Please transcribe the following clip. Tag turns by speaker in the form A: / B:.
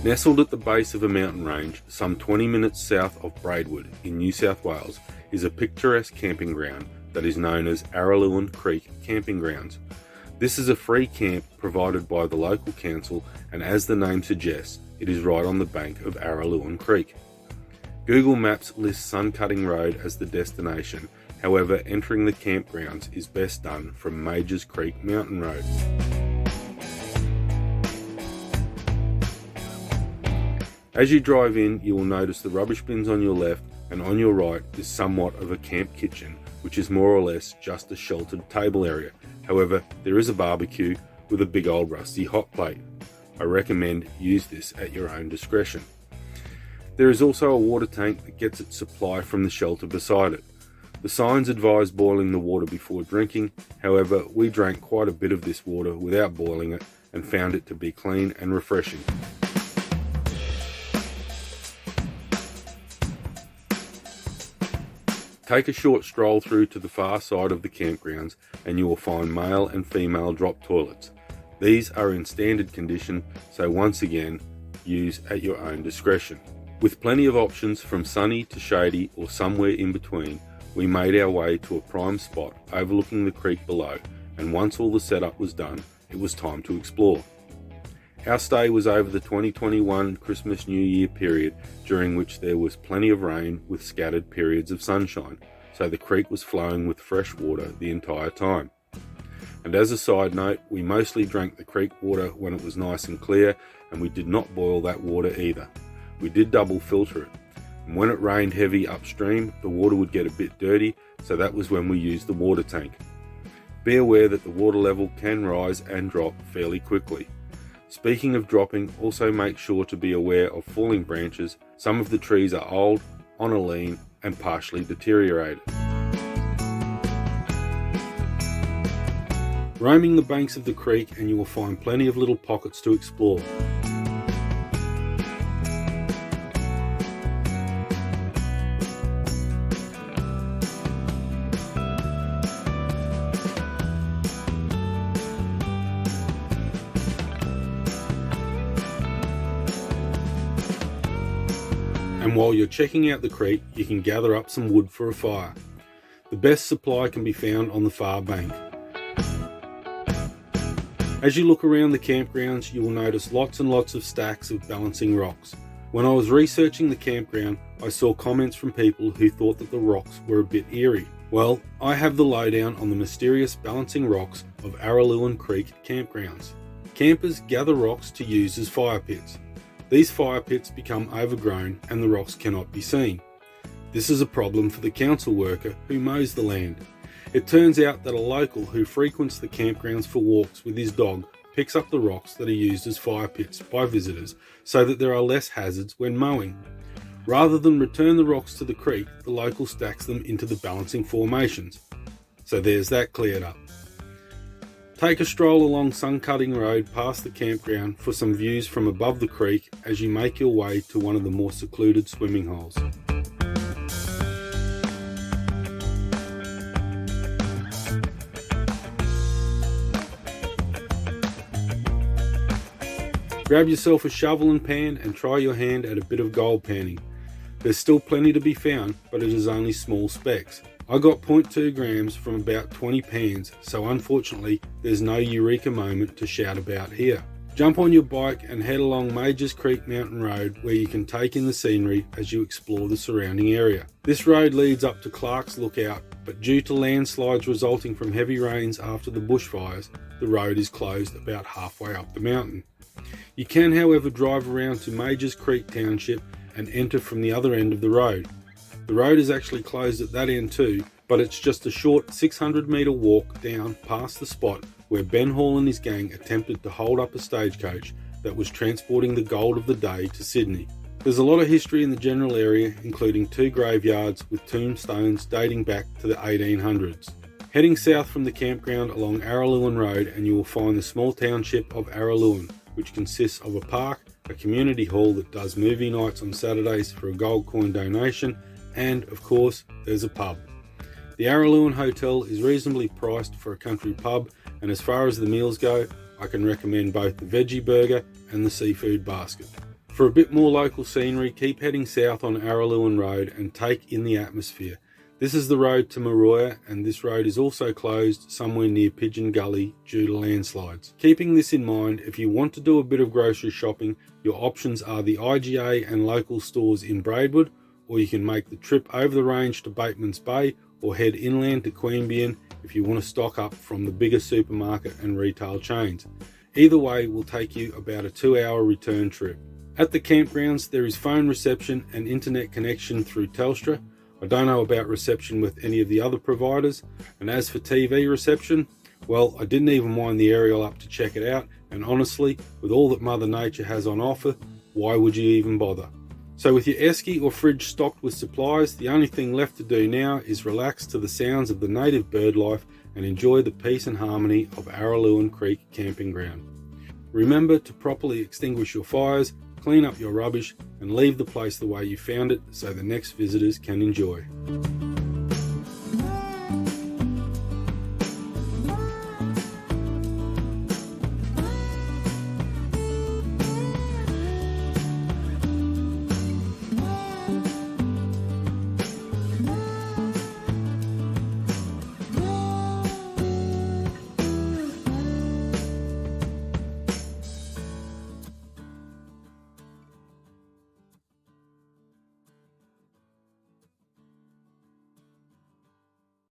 A: Nestled at the base of a mountain range, some 20 minutes south of Braidwood in New South Wales, is a picturesque camping ground that is known as Araluen Creek Camping Grounds. This is a free camp provided by the local council, and as the name suggests, it is right on the bank of Araluen Creek. Google Maps lists Suncutting Road as the destination, however entering the campgrounds is best done from Majors Creek Mountain Road. As you drive in, you will notice the rubbish bins on your left, and on your right is somewhat of a camp kitchen, which is more or less just a sheltered table area. However, there is a barbecue with a big old rusty hot plate. I recommend use this at your own discretion. There is also a water tank that gets its supply from the shelter beside it. The signs advise boiling the water before drinking, however, we drank quite a bit of this water without boiling it and found it to be clean and refreshing. Take a short stroll through to the far side of the campgrounds and you will find male and female drop toilets. These are in standard condition, so once again, use at your own discretion. With plenty of options from sunny to shady or somewhere in between, we made our way to a prime spot overlooking the creek below, and once all the setup was done, it was time to explore. Our stay was over the 2021 Christmas New Year period, during which there was plenty of rain with scattered periods of sunshine, so the creek was flowing with fresh water the entire time. And as a side note, we mostly drank the creek water when it was nice and clear, and we did not boil that water either. We did double filter it, and when it rained heavy upstream, the water would get a bit dirty, so that was when we used the water tank. Be aware that the water level can rise and drop fairly quickly. Speaking of dropping, also make sure to be aware of falling branches. Some of the trees are old, on a lean, and partially deteriorated. Roaming the banks of the creek and you will find plenty of little pockets to explore. And while you're checking out the creek, you can gather up some wood for a fire. The best supply can be found on the far bank. As you look around the campgrounds, you will notice lots and lots of stacks of balancing rocks. When I was researching the campground, I saw comments from people who thought that the rocks were a bit eerie. Well, I have the lowdown on the mysterious balancing rocks of Araluen Creek campgrounds. Campers gather rocks to use as fire pits. These fire pits become overgrown and the rocks cannot be seen. This is a problem for the council worker who mows the land. It turns out that a local who frequents the campgrounds for walks with his dog picks up the rocks that are used as fire pits by visitors so that there are less hazards when mowing. Rather than return the rocks to the creek, the local stacks them into the balancing formations. So there's that cleared up. Take a stroll along Suncutting Road past the campground for some views from above the creek as you make your way to one of the more secluded swimming holes. Grab yourself a shovel and pan and try your hand at a bit of gold panning. There's still plenty to be found, but it is only small specks. I got 0.2 grams from about 20 pans, so unfortunately there's no eureka moment to shout about here. Jump on your bike and head along Majors Creek Mountain Road where you can take in the scenery as you explore the surrounding area. This road leads up to Clark's Lookout, but due to landslides resulting from heavy rains after the bushfires, the road is closed about halfway up the mountain. You can, however, drive around to Majors Creek Township and enter from the other end of the road. The road is actually closed at that end too, but it's just a short 600 metre walk down past the spot where Ben Hall and his gang attempted to hold up a stagecoach that was transporting the gold of the day to Sydney. There's a lot of history in the general area, including 2 graveyards with tombstones dating back to the 1800s. Heading south from the campground along Araluen Road and you will find the small township of Araluen, which consists of a park, a community hall that does movie nights on Saturdays for a gold coin donation, and of course there's a pub. The Araluen Hotel is reasonably priced for a country pub, and as far as the meals go, I can recommend both the veggie burger and the seafood basket. For a bit more local scenery, keep heading south on Araluen Road and take in the atmosphere. This is the road to Maroya, and this road is also closed somewhere near Pigeon Gully due to landslides. Keeping this in mind, if you want to do a bit of grocery shopping, your options are the IGA and local stores in Braidwood, or you can make the trip over the range to Bateman's Bay or head inland to Queanbeyan if you want to stock up from the bigger supermarket and retail chains. Either way will take you about a 2-hour return trip. At the campgrounds there is phone reception and internet connection through Telstra. I don't know about reception with any of the other providers, and as for TV reception, well, I didn't even wind the aerial up to check it out, and honestly, with all that Mother Nature has on offer, why would you even bother? So with your esky or fridge stocked with supplies, the only thing left to do now is relax to the sounds of the native bird life and enjoy the peace and harmony of Araluen Creek Camping Ground. Remember to properly extinguish your fires, clean up your rubbish, and leave the place the way you found it so the next visitors can enjoy.